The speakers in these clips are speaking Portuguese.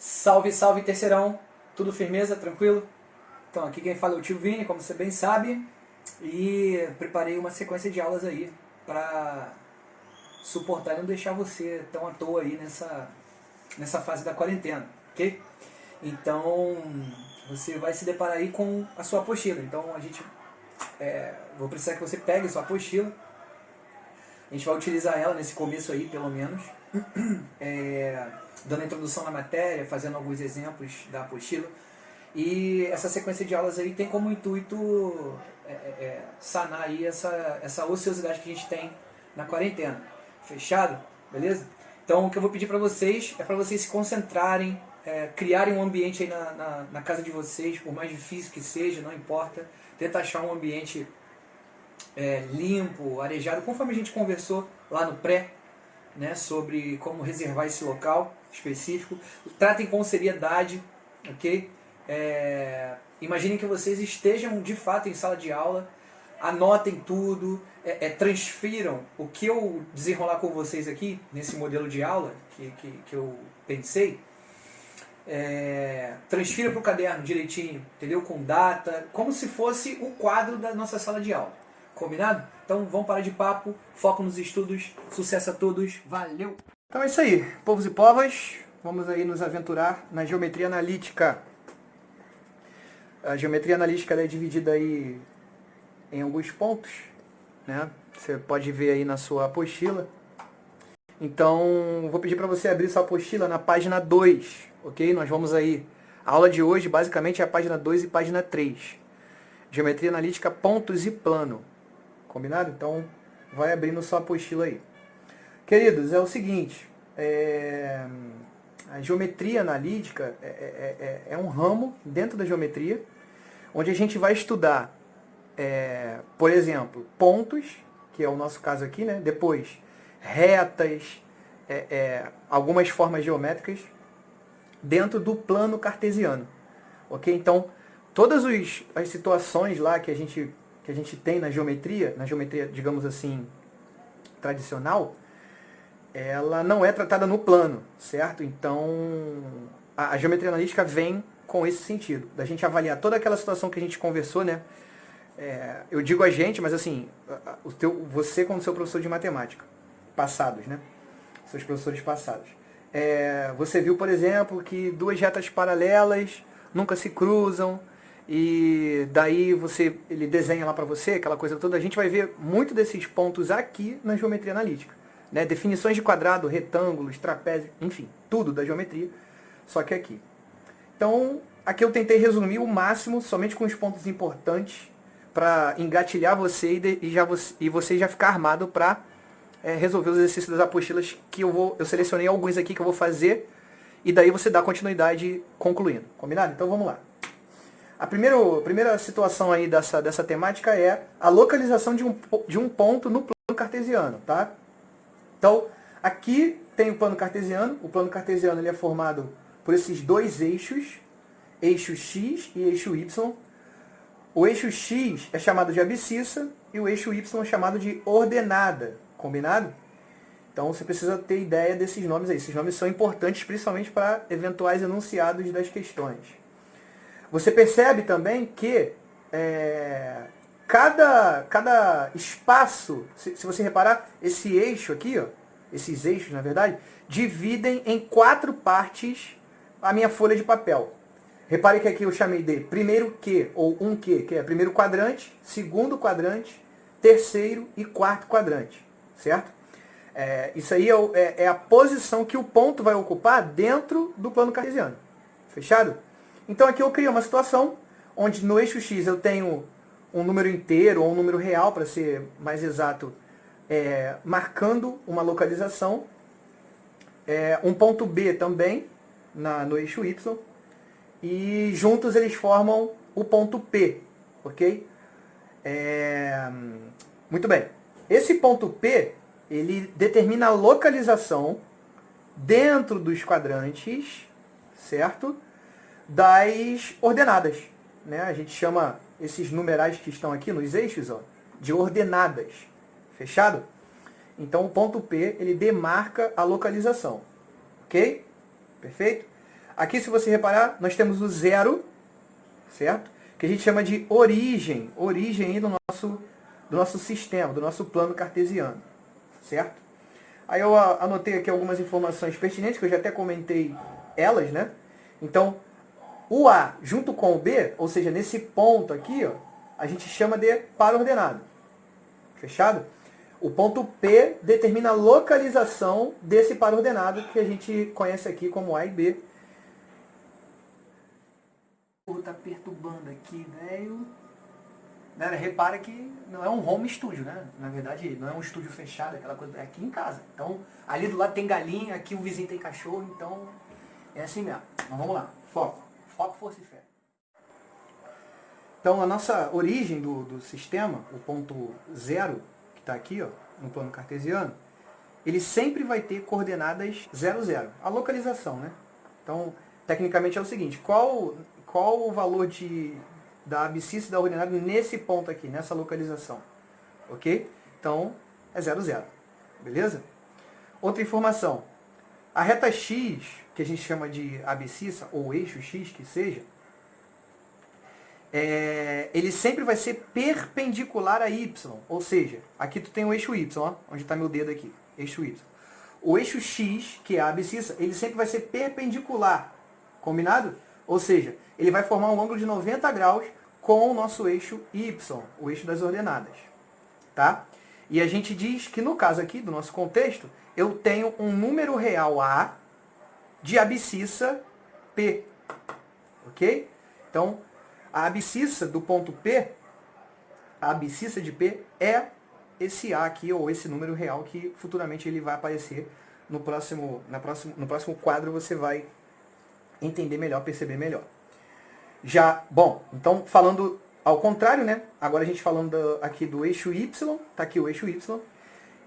Salve, salve, terceirão! Tudo firmeza, tranquilo? Então, aqui quem fala é o tio Vini, como você bem sabe, e preparei uma sequência de aulas aí para suportar e não deixar você tão à toa aí nessa fase da quarentena, ok? Então, você vai se deparar aí com a sua apostila. Então, vou precisar que você pegue a sua apostila. A gente vai utilizar ela nesse começo aí, pelo menos, dando a introdução na matéria, fazendo alguns exemplos da apostila. E essa sequência de aulas aí tem como intuito sanar aí essa ociosidade que a gente tem na quarentena. Fechado? Beleza? Então o que eu vou pedir para vocês é para vocês se concentrarem, criarem um ambiente aí na casa de vocês, por mais difícil que seja, não importa. Tenta achar um ambiente limpo, arejado, conforme a gente conversou lá no pré, né, sobre como reservar esse local específico. Tratem com seriedade, ok? Imaginem que vocês estejam de fato em sala de aula, anotem tudo, transfiram o que eu desenrolar com vocês aqui, nesse modelo de aula que eu pensei, transfira para o caderno direitinho, entendeu? Com data, como se fosse o quadro da nossa sala de aula. Combinado? Então vamos parar de papo, foco nos estudos, sucesso a todos, valeu! Então é isso aí, povos e povas, vamos aí nos aventurar na geometria analítica. A geometria analítica é dividida aí em alguns pontos, né? Você pode ver aí na sua apostila. Então, vou pedir para você abrir sua apostila na página 2, ok? Nós vamos aí, a aula de hoje basicamente é a página 2 e página 3. Geometria analítica, pontos e plano. Combinado? Então, vai abrindo sua apostila aí. Queridos, é o seguinte, a geometria analítica é um ramo dentro da geometria, onde a gente vai estudar, por exemplo, pontos, que é o nosso caso aqui, né? Depois, retas, algumas formas geométricas, dentro do plano cartesiano. Ok? Então, todas as situações lá que a gente tem na geometria, digamos assim, tradicional, ela não é tratada no plano, certo? Então, a geometria analítica vem com esse sentido, da gente avaliar toda aquela situação que a gente conversou, né? Eu digo a gente, mas assim, você como seu professor de matemática, passados, né? Seus professores passados. Você viu, por exemplo, que duas retas paralelas nunca se cruzam, e daí ele desenha lá para você, aquela coisa toda. A gente vai ver muito desses pontos aqui na geometria analítica. Né? Definições de quadrado, retângulos, trapézio, enfim, tudo da geometria, só que aqui. Então, aqui eu tentei resumir o máximo, somente com os pontos importantes, para engatilhar você e você já ficar armado para resolver os exercícios das apostilas que eu selecionei alguns aqui que eu vou fazer, e daí você dá continuidade concluindo. Combinado? Então vamos lá. A primeira situação aí dessa temática é a localização de um ponto no plano cartesiano, tá? Então, aqui tem o plano cartesiano. O plano cartesiano ele é formado por esses dois eixos, eixo X e eixo Y. O eixo X é chamado de abscissa e o eixo Y é chamado de ordenada. Combinado? Então, você precisa ter ideia desses nomes aí. Esses nomes são importantes, principalmente para eventuais enunciados das questões. Você percebe também que cada espaço, se você reparar, esse eixo aqui, ó, esses eixos, na verdade, dividem em 4 partes a minha folha de papel. Repare que aqui eu chamei de primeiro Q, ou um Q, que é primeiro quadrante, segundo quadrante, terceiro e quarto quadrante, certo? Isso aí é a posição que o ponto vai ocupar dentro do plano cartesiano. Fechado? Então aqui eu criei uma situação onde no eixo X eu tenho um número inteiro ou um número real, para ser mais exato, marcando uma localização. Um ponto B também no eixo Y. E juntos eles formam o ponto P. Ok? Muito bem. Esse ponto P, ele determina a localização dentro dos quadrantes, certo? Das ordenadas, né? A gente chama esses numerais que estão aqui nos eixos, ó, de ordenadas. Fechado? Então o ponto P, ele demarca a localização. Ok? Perfeito? Aqui, se você reparar, nós temos o zero, certo? Que a gente chama de origem aí do nosso sistema, do nosso plano cartesiano, certo? Aí eu anotei aqui algumas informações pertinentes, que eu já até comentei elas, né? Então, o A junto com o B, ou seja, nesse ponto aqui, ó, a gente chama de par ordenado. Fechado? O ponto P determina a localização desse par ordenado que a gente conhece aqui como A e B. Tá perturbando aqui, velho. Galera, repara que não é um home studio, né? Na verdade, não é um estúdio fechado, aquela coisa, é aqui em casa. Então, ali do lado tem galinha, aqui o vizinho tem cachorro, então é assim mesmo. Mas vamos lá, foco. Foco, força e fé. Então, a nossa origem do sistema, o ponto zero, que está aqui, ó, no plano cartesiano, ele sempre vai ter coordenadas 0, 0. A localização, né? Então, tecnicamente é o seguinte, qual o valor da abscissa da ordenada nesse ponto aqui, nessa localização? Ok? Então, é 0, 0. Beleza? Outra informação. A reta x, que a gente chama de abscissa, ou eixo x, que seja, ele sempre vai ser perpendicular a y. Ou seja, aqui tu tem o eixo y, ó, onde está meu dedo aqui, eixo y. O eixo x, que é a abscissa, ele sempre vai ser perpendicular. Combinado? Ou seja, ele vai formar um ângulo de 90 graus com o nosso eixo y, o eixo das ordenadas. Tá? E a gente diz que no caso aqui, do nosso contexto, eu tenho um número real A de abscissa P. Ok? Então, a abscissa do ponto P, a abscissa de P é esse A aqui, ou esse número real que futuramente ele vai aparecer no próximo quadro, você vai entender melhor, perceber melhor. Bom, então falando ao contrário, né? Agora a gente falando aqui do eixo Y, tá aqui o eixo Y,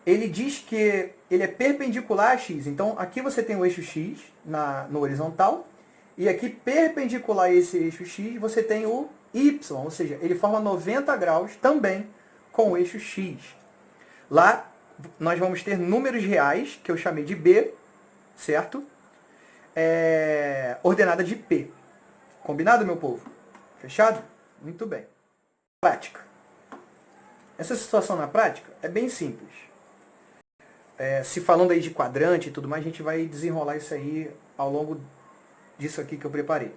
ele diz que ele é perpendicular a x. Então aqui você tem o eixo x no horizontal, e aqui perpendicular a esse eixo x você tem o y, ou seja, ele forma 90 graus também com o eixo x. Lá nós vamos ter números reais, que eu chamei de B, certo? Ordenada de P. Combinado, meu povo? Fechado? Muito bem. Prática. Essa situação na prática é bem simples. Se falando aí de quadrante e tudo mais, a gente vai desenrolar isso aí ao longo disso aqui que eu preparei.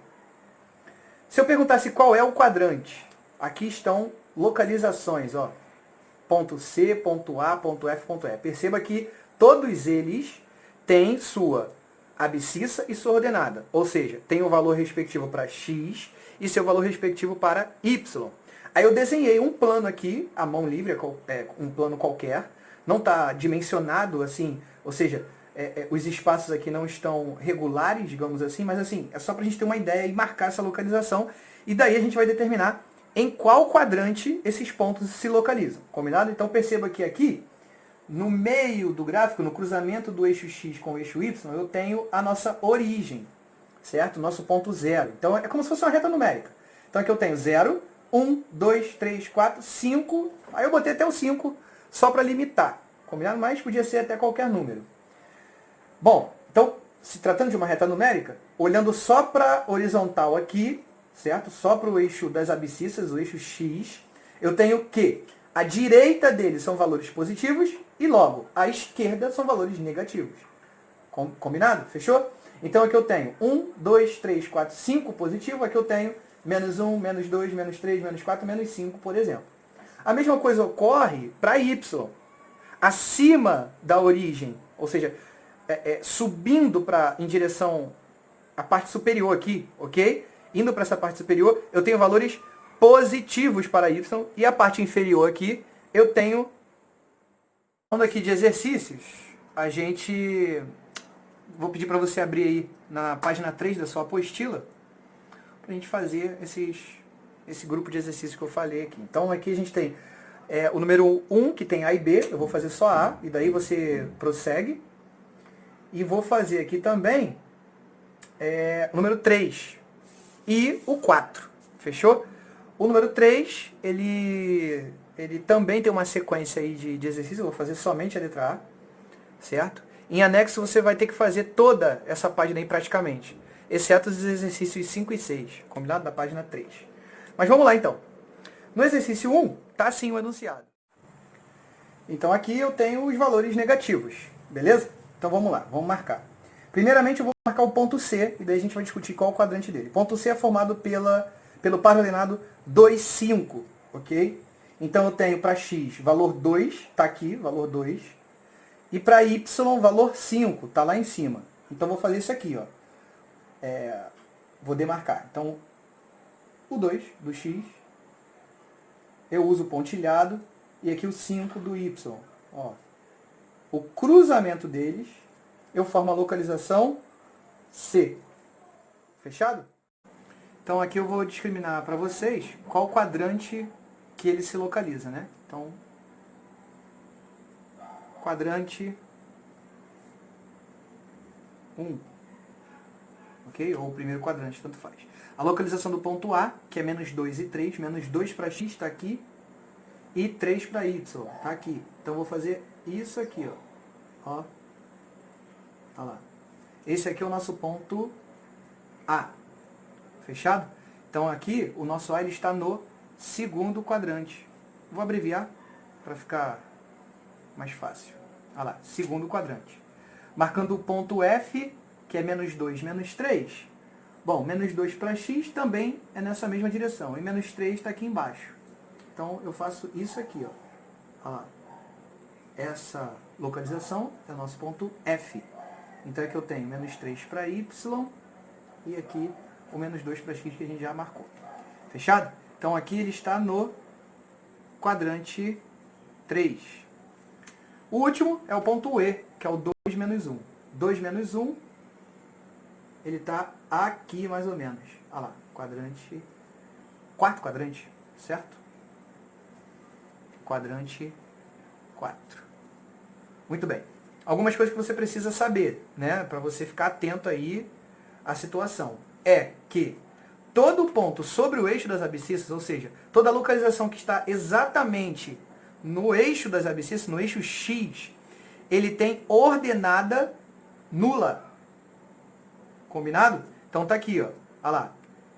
Se eu perguntasse qual é o quadrante, aqui estão localizações, ó. Ponto C, ponto A, ponto F, ponto E. Perceba que todos eles têm sua abscissa e sua ordenada. Ou seja, tem o valor respectivo para x e seu valor respectivo para y. Aí eu desenhei um plano aqui, à mão livre, um plano qualquer. Não está dimensionado assim, ou seja, os espaços aqui não estão regulares, digamos assim, mas assim, é só para a gente ter uma ideia e marcar essa localização. E daí a gente vai determinar em qual quadrante esses pontos se localizam. Combinado? Então perceba que aqui, no meio do gráfico, no cruzamento do eixo x com o eixo y, eu tenho a nossa origem, certo? Nosso ponto zero. Então é como se fosse uma reta numérica. Então aqui eu tenho 0, 1, 2, 3, 4, 5. Aí eu botei até o 5 só para limitar. Combinado? Mas podia ser até qualquer número. Bom, então, se tratando de uma reta numérica, olhando só para a horizontal aqui, certo? Só para o eixo das abscissas, o eixo x, eu tenho que a direita dele são valores positivos e logo a esquerda são valores negativos. Combinado? Fechou? Então aqui eu tenho 1, 2, 3, 4, 5 positivo, aqui eu tenho menos 1, menos 2, menos 3, menos 4, menos 5, por exemplo. A mesma coisa ocorre para y. Acima da origem, ou seja, subindo em direção à parte superior aqui, ok? Indo para essa parte superior, eu tenho valores positivos para y, e a parte inferior aqui, eu tenho, falando aqui de exercícios, vou pedir para você abrir aí na página 3 da sua apostila, para a gente fazer esse grupo de exercícios que eu falei aqui. Então aqui a gente tem o número 1, que tem A e B, eu vou fazer só A, e daí você prossegue. E vou fazer aqui também o número 3 e o 4, fechou? O número 3, ele também tem uma sequência aí de exercícios, eu vou fazer somente a letra A, certo? Em anexo você vai ter que fazer toda essa página aí praticamente. exceto os exercícios 5 e 6, combinado? Da página 3. Mas vamos lá então. No exercício 1, está assim o enunciado. Então aqui eu tenho os valores negativos, beleza? Então vamos lá, vamos marcar. Primeiramente eu vou marcar o ponto C, e daí a gente vai discutir qual é o quadrante dele. O ponto C é formado pelo par ordenado 2, 5, ok? Então eu tenho para x valor 2, está aqui, valor 2, e para y valor 5, está lá em cima. Então eu vou fazer isso aqui, ó. Vou demarcar. Então o 2 do x, eu uso o pontilhado, e aqui o 5 do y. Ó. O cruzamento deles, eu formo a localização C. Fechado? Então aqui eu vou discriminar para vocês qual quadrante que ele se localiza, né? Então, quadrante 1. Ok? Ou o primeiro quadrante, tanto faz. A localização do ponto A, que é menos 2 e 3, menos 2 para x está aqui, e 3 para y, está aqui. Então eu vou fazer isso aqui, ó. Olha lá. Esse aqui é o nosso ponto A. Fechado? Então aqui o nosso A ele está no segundo quadrante. Vou abreviar para ficar mais fácil. Olha lá, segundo quadrante. Marcando o ponto F, que é menos 2, menos 3. Bom, menos 2 para x também é nessa mesma direção. E menos 3 está aqui embaixo. Então eu faço isso aqui, ó. Olha lá. Essa localização é o nosso ponto F. Então aqui eu tenho menos 3 para y e aqui o menos 2 para x que a gente já marcou. Fechado? Então aqui ele está no quadrante 3. O último é o ponto E, que é o 2 menos 1. 2 menos 1, ele está aqui mais ou menos. Olha lá, quadrante, quarto quadrante, certo? Quadrante 4. Muito bem. Algumas coisas que você precisa saber, né, para você ficar atento aí à situação. É que todo ponto sobre o eixo das abscissas, ou seja, toda a localização que está exatamente no eixo das abscissas, no eixo X, ele tem ordenada nula. Combinado? Então tá aqui, ó. Olha lá.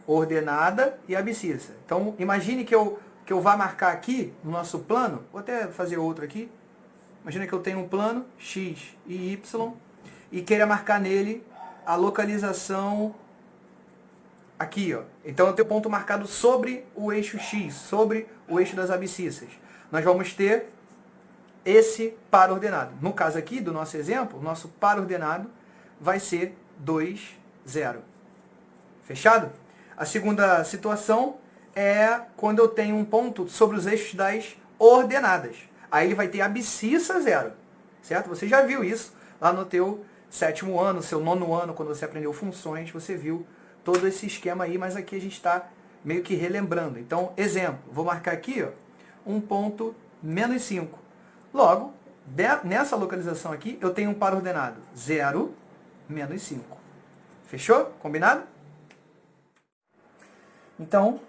Ordenada e abscissa. Então imagine que eu vá marcar aqui no nosso plano, vou até fazer outro aqui. Imagina que eu tenho um plano X e Y e queira marcar nele a localização aqui, ó. Então eu tenho ponto marcado sobre o eixo X, sobre o eixo das abscissas. Nós vamos ter esse par ordenado. No caso aqui do nosso exemplo, o nosso par ordenado vai ser 2, 0. Fechado? A segunda situação é quando eu tenho um ponto sobre os eixos das ordenadas. Aí ele vai ter abscissa 0. Certo? Você já viu isso lá no teu 7º ano, seu 9º ano, quando você aprendeu funções, você viu todo esse esquema aí, mas aqui a gente está meio que relembrando. Então, exemplo, vou marcar aqui, ó, um ponto menos 5. Logo, nessa localização aqui, eu tenho um par ordenado 0, menos 5. Fechou? Combinado? Então,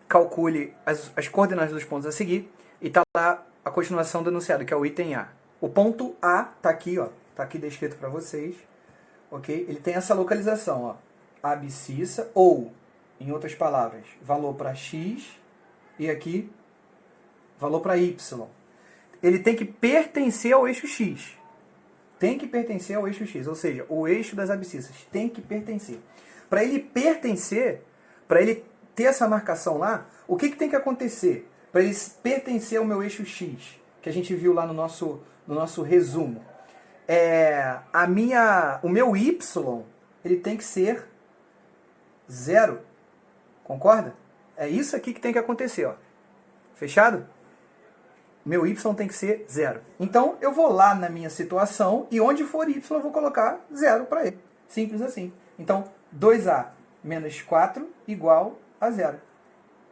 calcule as coordenadas dos pontos a seguir e está lá a continuação do enunciado, que é o item A. O ponto A está aqui, ó, está aqui descrito para vocês, ok? Ele tem essa localização, ó, abscissa, ou, em outras palavras, valor para x e aqui valor para y. Ele tem que pertencer ao eixo x. Tem que pertencer ao eixo x, ou seja, o eixo das abscissas tem que pertencer. Para ele pertencer, para ele ter essa marcação lá, o que tem que acontecer para ele pertencer ao meu eixo x, que a gente viu lá no nosso resumo? O meu y, ele tem que ser 0. Concorda? É isso aqui que tem que acontecer, ó. Fechado? Meu y tem que ser 0. Então, eu vou lá na minha situação e onde for y, eu vou colocar 0 para ele. Simples assim. Então, 2a menos 4 igual a 0.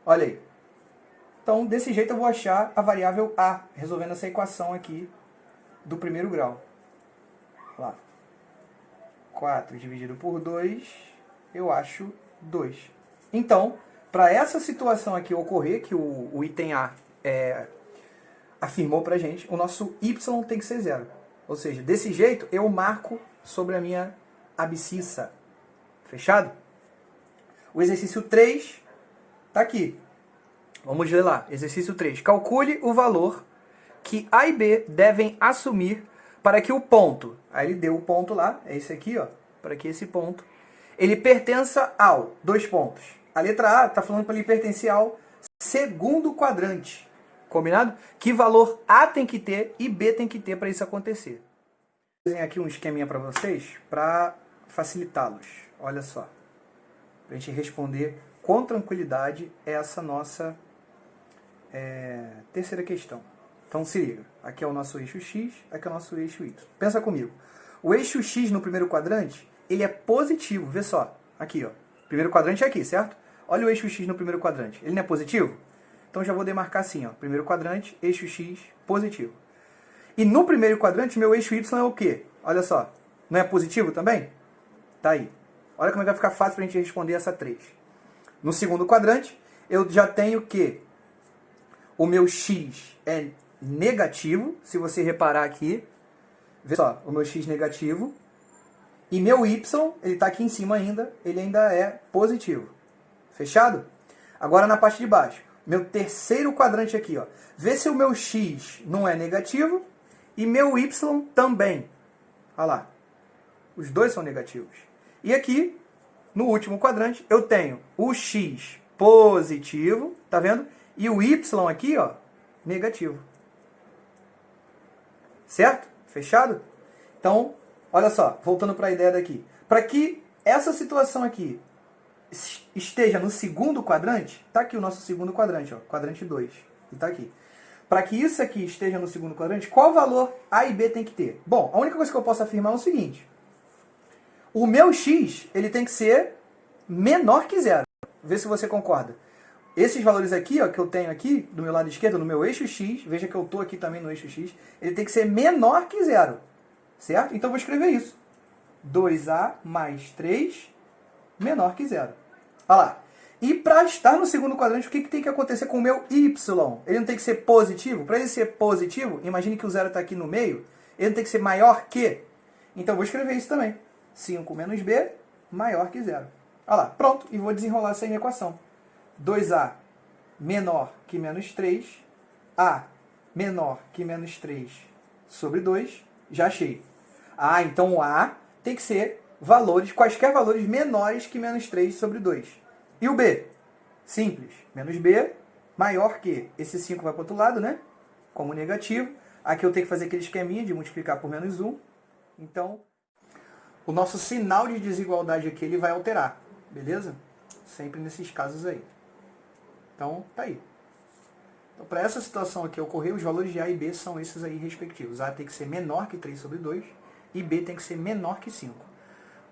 Olha aí. Então, desse jeito eu vou achar a variável a, resolvendo essa equação aqui do primeiro grau. Lá. 4 dividido por 2, eu acho 2. Então, para essa situação aqui ocorrer, que o item A afirmou para a gente, o nosso y tem que ser 0. Ou seja, desse jeito eu marco sobre a minha abscissa. Fechado? O exercício 3 está aqui. Vamos ler lá. Exercício 3. Calcule o valor que A e B devem assumir para que o ponto, aí ele deu o ponto lá, é esse aqui, ó, para que esse ponto, ele pertença ao, dois pontos. A letra A está falando para ele pertencer ao segundo quadrante. Combinado? Que valor A tem que ter e B tem que ter para isso acontecer. Vou desenhar aqui um esqueminha para vocês, para facilitá-los. Olha só. Para a gente responder com tranquilidade essa nossa terceira questão. Então se liga. Aqui é o nosso eixo X, aqui é o nosso eixo Y. Pensa comigo. O eixo X no primeiro quadrante, ele é positivo. Vê só. Aqui, ó. Primeiro quadrante é aqui, certo? Olha o eixo X no primeiro quadrante. Ele não é positivo? Então já vou demarcar assim, ó. Primeiro quadrante, eixo X, positivo. E no primeiro quadrante, meu eixo Y é o quê? Olha só. Não é positivo também? Tá aí. Olha como é que vai ficar fácil para a gente responder essa 3. No segundo quadrante, eu já tenho que o meu X é negativo. Se você reparar aqui, vê só, o meu X negativo. E meu Y, ele está aqui em cima ainda, ele ainda é positivo. Fechado? Agora na parte de baixo, meu terceiro quadrante aqui, ó. Vê se o meu X não é negativo e meu Y também. Olha lá. Os dois são negativos. E aqui, no último quadrante, eu tenho o X positivo, tá vendo? E o Y aqui, ó, negativo. Certo? Fechado? Então, olha só, voltando para a ideia daqui. Para que essa situação aqui esteja no segundo quadrante, tá aqui o nosso segundo quadrante, ó, quadrante 2, e tá aqui. Para que isso aqui esteja no segundo quadrante, qual valor A e B tem que ter? Bom, a única coisa que eu posso afirmar é o seguinte. O meu X, ele tem que ser menor que zero. Vê se você concorda. Esses valores aqui, ó, que eu tenho aqui, do meu lado esquerdo, no meu eixo X, veja que eu estou aqui também no eixo X, ele tem que ser menor que zero. Certo? Então eu vou escrever isso. 2A mais 3 menor que zero. Olha lá. E para estar no segundo quadrante, o que tem que acontecer com o meu Y? Ele não tem que ser positivo? Para ele ser positivo, imagine que o zero está aqui no meio, ele não tem que ser maior que? Então eu vou escrever isso também. 5 menos B maior que zero. Olha lá, pronto. E vou desenrolar essa equação. 2A menor que menos 3, A menor que menos 3 sobre 2, já achei. Ah, então o A tem que ser valores, quaisquer valores menores que menos 3 sobre 2. E o B? Simples. Menos B maior que. Esse 5 vai para o outro lado, né? Como negativo. Aqui eu tenho que fazer aquele esqueminha de multiplicar por menos 1. Então, o nosso sinal de desigualdade aqui ele vai alterar. Beleza? Sempre nesses casos aí. Então, tá aí. Então, para essa situação aqui ocorrer, os valores de A e B são esses aí respectivos. A tem que ser menor que 3 sobre 2 e B tem que ser menor que 5.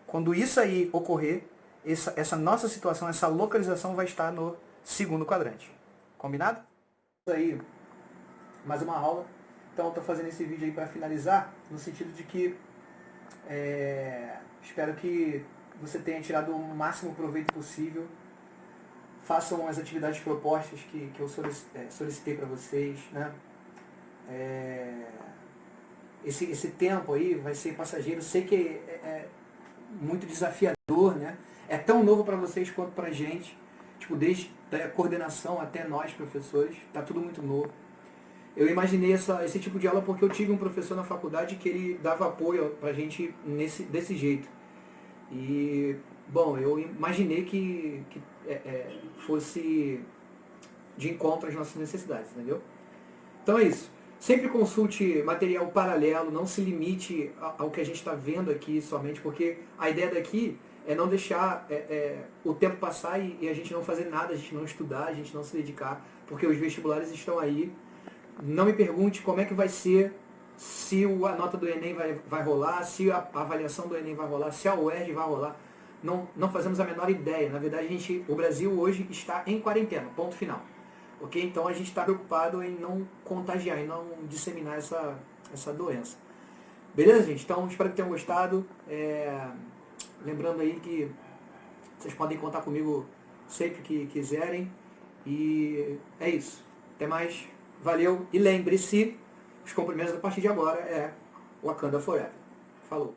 Quando isso aí ocorrer, essa nossa situação, essa localização vai estar no segundo quadrante. Combinado? Isso aí, mais uma aula. Então, eu estou fazendo esse vídeo aí para finalizar, no sentido de que espero que você tenha tirado o máximo proveito possível. Façam as atividades propostas que eu solicitei para vocês, né? Esse tempo aí vai ser passageiro. Sei que é muito desafiador, né? É tão novo para vocês quanto para a gente. Tipo, desde a coordenação até nós, professores. Tá tudo muito novo. Eu imaginei esse tipo de aula porque eu tive um professor na faculdade que ele dava apoio para a gente desse jeito. E, bom, eu imaginei que fosse de encontro às nossas necessidades, entendeu? Então é isso. Sempre consulte material paralelo, não se limite ao que a gente está vendo aqui somente, porque a ideia daqui é não deixar o tempo passar e a gente não fazer nada, a gente não estudar, a gente não se dedicar, porque os vestibulares estão aí. Não me pergunte como é que vai ser, se a nota do Enem vai rolar, se a avaliação do Enem vai rolar, se a UERJ vai rolar. Não fazemos a menor ideia. Na verdade, o Brasil hoje está em quarentena, ponto final. Ok? Então a gente está preocupado em não contagiar, em não disseminar essa doença. Beleza, gente? Então espero que tenham gostado. Lembrando aí que vocês podem contar comigo sempre que quiserem. E é isso. Até mais. Valeu. E lembre-se, os cumprimentos a partir de agora é Wakanda Forever. Falou.